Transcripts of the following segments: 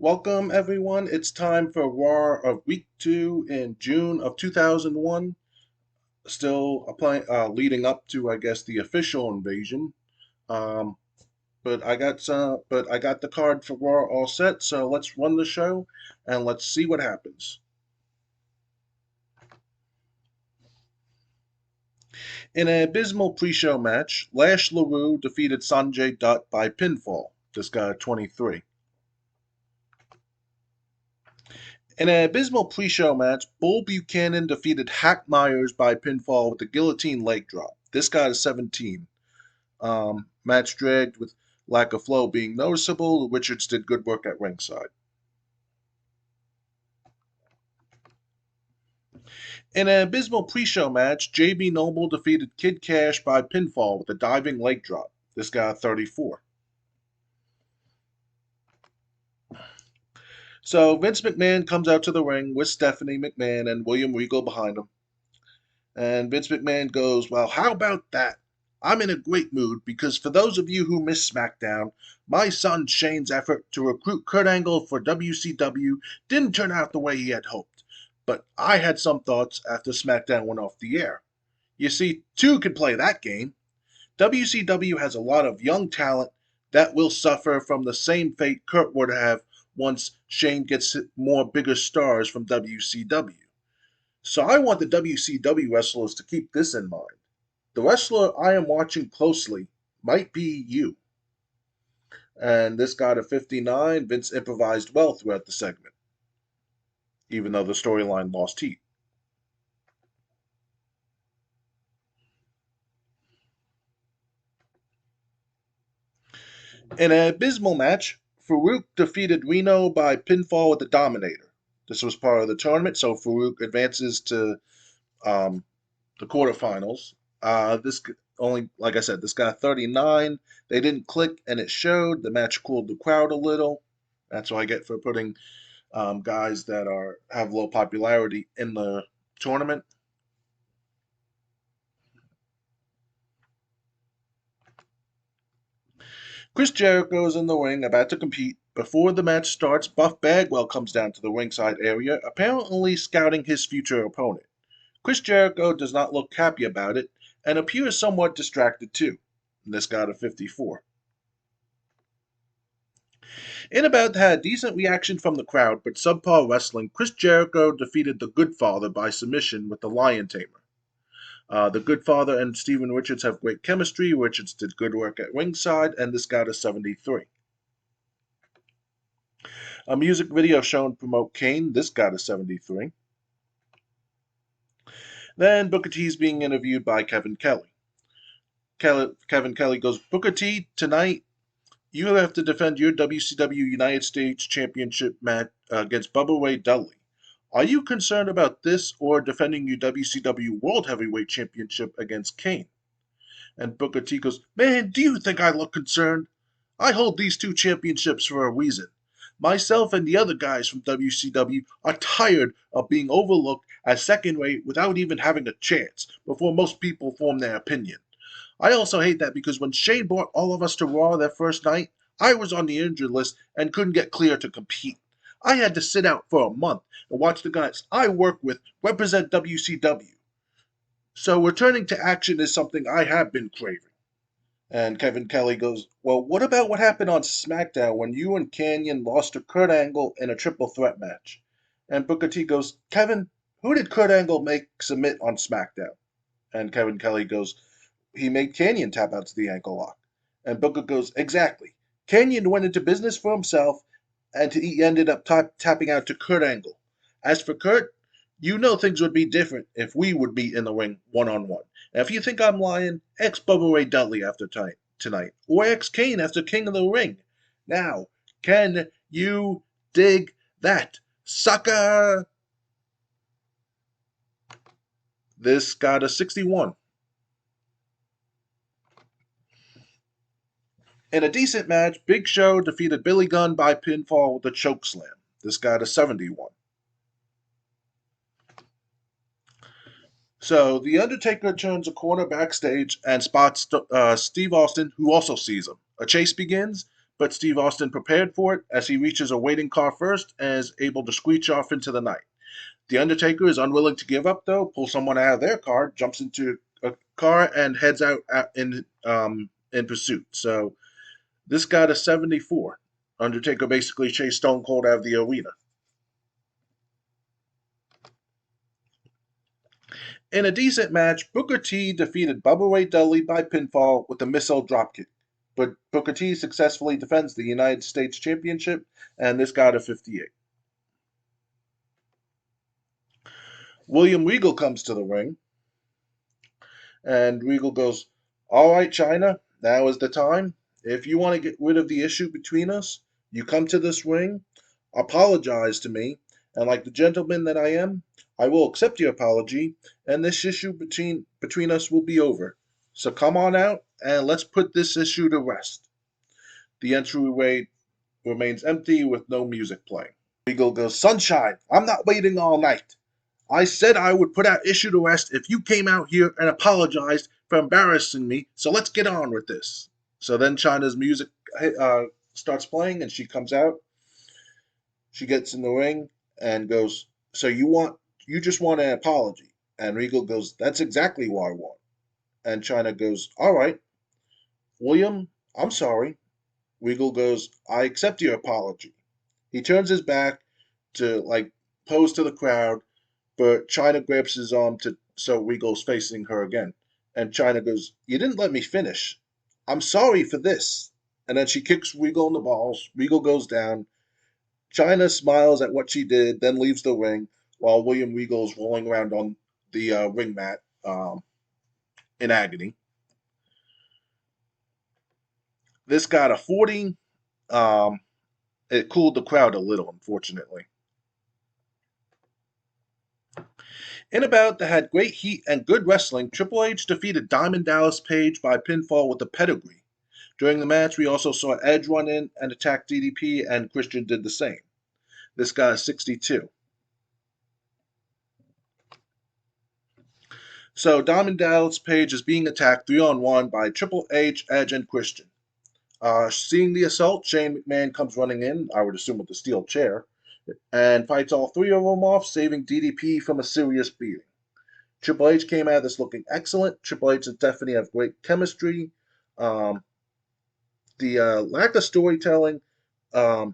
Welcome, everyone. It's time for RAW of Week 2 in June of 2001. Still leading up to, I guess, the official invasion. Um, but I got the card for RAW all set. So let's run the show and let's see what happens. In an abysmal pre-show match, Lash LaRue defeated Sanjay Dutt by pinfall. This got a 23. In an abysmal pre-show match, Bull Buchanan defeated Hack Myers by pinfall with a guillotine leg drop. This got a 17. Match dragged with lack of flow being noticeable. Richards did good work at ringside. In an abysmal pre-show match, JB Noble defeated Kid Cash by pinfall with a diving leg drop. This got a 34. So Vince McMahon comes out to the ring with Stephanie McMahon and William Regal behind him. And Vince McMahon goes, "Well, how about that? I'm in a great mood because for those of you who missed SmackDown, my son Shane's effort to recruit Kurt Angle for WCW didn't turn out the way he had hoped. But I had some thoughts after SmackDown went off the air. You see, two can play that game. WCW has a lot of young talent that will suffer from the same fate Kurt would have once Shane gets more bigger stars from WCW. So I want the WCW wrestlers to keep this in mind. The wrestler I am watching closely might be you." And this got a 59. Vince improvised well throughout the segment, even though the storyline lost heat. In an abysmal match, Farouk defeated Reno by pinfall with the Dominator. This was part of the tournament, so Farouk advances to um, the quarterfinals. This only, like I said, this got 39. They didn't click, and it showed. The match cooled the crowd a little. That's what I get for putting guys that have low popularity in the tournament. Chris Jericho is in the ring about to compete. Before the match starts, Buff Bagwell comes down to the ringside area, apparently scouting his future opponent. Chris Jericho does not look happy about it and appears somewhat distracted too. This got a 54. In about had a decent reaction from the crowd, but subpar wrestling, Chris Jericho defeated the Good Father by submission with the Lion Tamer. The Good Father and Steven Richards have great chemistry. Richards did good work at ringside, and this got a 73. A music video shown promote Kane. This got a 73. Then Booker T is being interviewed by Kevin Kelly. Kevin Kelly goes, "Booker T, tonight you have to defend your WCW United States Championship match against Bubba Ray Dudley. Are you concerned about this or defending your WCW World Heavyweight Championship against Kane?" And Booker T goes, "Man, do you think I look concerned? I hold these two championships for a reason. Myself and the other guys from WCW are tired of being overlooked as second rate without even having a chance before most people form their opinion. I also hate that because when Shane brought all of us to Raw that first night, I was on the injured list and couldn't get clear to compete. I had to sit out for a month and watch the guys I work with represent WCW. So returning to action is something I have been craving." And Kevin Kelly goes, "Well, what about what happened on SmackDown when you and Canyon lost to Kurt Angle in a triple threat match?" And Booker T goes, "Kevin, who did Kurt Angle make submit on SmackDown?" And Kevin Kelly goes, "He made Canyon tap out to the ankle lock." And Booker goes, "Exactly. Canyon went into business for himself, and he ended up tapping out to Kurt Angle. As for Kurt, you know things would be different if we would meet in the ring one-on-one. Now, if you think I'm lying, ex Bubba Ray Dudley after tonight, or ex Kane after King of the Ring. Now, can you dig that, sucker?" This got a 61. In a decent match, Big Show defeated Billy Gunn by pinfall with a chokeslam. This got a 71. So The Undertaker turns a corner backstage and spots Steve Austin, who also sees him. A chase begins, but Steve Austin prepared for it as he reaches a waiting car first and is able to screech off into the night. The Undertaker is unwilling to give up, though, pulls someone out of their car, jumps into a car, and heads out in pursuit. So this got a 74. Undertaker basically chased Stone Cold out of the arena. In a decent match, Booker T defeated Bubba Ray Dudley by pinfall with a missile dropkick. But Booker T successfully defends the United States Championship, and this got a 58. William Regal comes to the ring, and Regal goes, "All right, China, now is the time. If you want to get rid of the issue between us, you come to this ring, apologize to me, and like the gentleman that I am, I will accept your apology, and this issue between us will be over. So come on out, and let's put this issue to rest." The entryway remains empty with no music playing. Regal goes, "Sunshine, I'm not waiting all night. I said I would put our issue to rest if you came out here and apologized for embarrassing me, so let's get on with this." So then China's music starts playing, and she comes out. She gets in the ring and goes, "So you just want an apology?" And Regal goes, "That's exactly what I want." And China goes, "All right, William, I'm sorry." Regal goes, "I accept your apology." He turns his back to pose to the crowd, but China grabs his arm so Regal's facing her again. And China goes, "You didn't let me finish. I'm sorry for this." And then she kicks Regal in the balls. Regal goes down. China smiles at what she did, then leaves the ring while William Regal's rolling around on the ring mat in agony. This got a 40. It cooled the crowd a little, unfortunately. In a bout that had great heat and good wrestling, Triple H defeated Diamond Dallas Page by pinfall with a pedigree. During the match, we also saw Edge run in and attack DDP, and Christian did the same. This got a 62. So Diamond Dallas Page is being attacked 3-on-1 by Triple H, Edge, and Christian. Seeing the assault, Shane McMahon comes running in, I would assume with the steel chair, and fights all three of them off, saving DDP from a serious beating. Triple H came out of this looking excellent. Triple H and Stephanie have great chemistry. The lack of storytelling, lack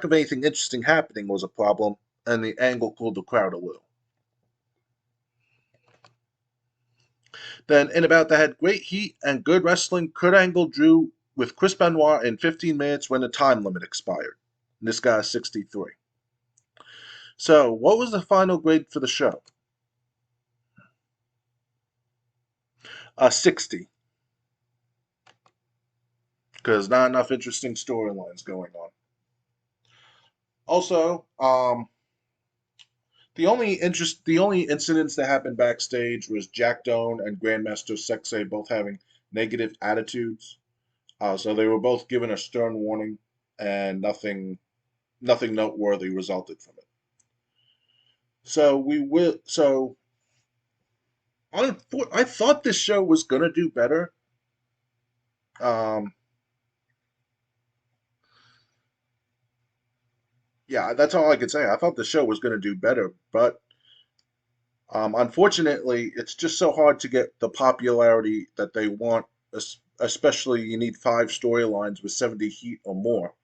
of anything interesting happening was a problem, and the angle cooled the crowd a little. Then, in about that had great heat and good wrestling, Kurt Angle drew with Chris Benoit in 15 minutes when the time limit expired. And this got a 63. So, what was the final grade for the show? A 60. Because not enough interesting storylines going on. Also, the only incidents that happened backstage was Jack Doan and Grandmaster Sexay both having negative attitudes. So they were both given a stern warning, and nothing noteworthy resulted from it. So I thought this show was gonna do better. Yeah, that's all I could say. I thought the show was gonna do better, but unfortunately, it's just so hard to get the popularity that they want. Especially, you need 5 storylines with 70 heat or more.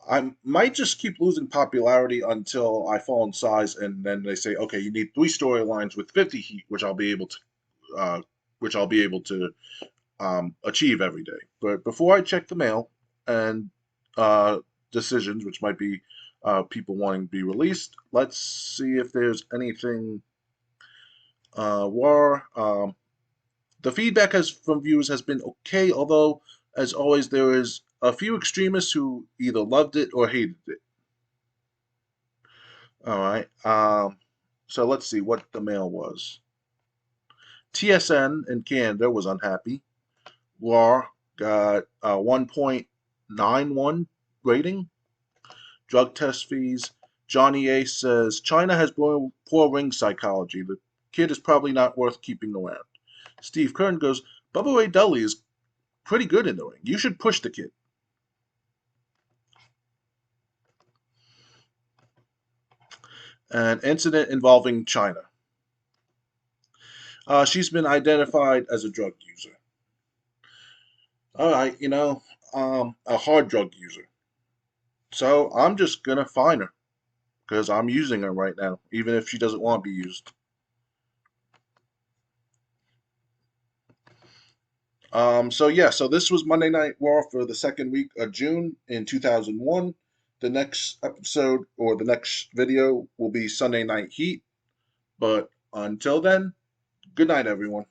I might just keep losing popularity until I fall in size, and then they say, okay, you need 3 storylines with 50 heat, which I'll be able to achieve every day. But before I check the mail and decisions, which might be people wanting to be released, let's see if there's anything. The feedback from viewers has been okay, although, as always, there is a few extremists who either loved it or hated it. All right. So let's see what the mail was. TSN in Canada was unhappy. RAW got a 1.91 rating. Drug test fees. Johnny Ace says China has poor ring psychology. The kid is probably not worth keeping around. Steve Kern goes, Bubba Ray Dudley is pretty good in the ring. You should push the kid. An incident involving China. She's been identified as a drug user. All right, a hard drug user. So I'm just gonna fine her because I'm using her right now, even if she doesn't want to be used. So this was Monday Night Raw for the second week of June in 2001. The next episode or the next video will be Sunday Night Heat. But until then, good night, everyone.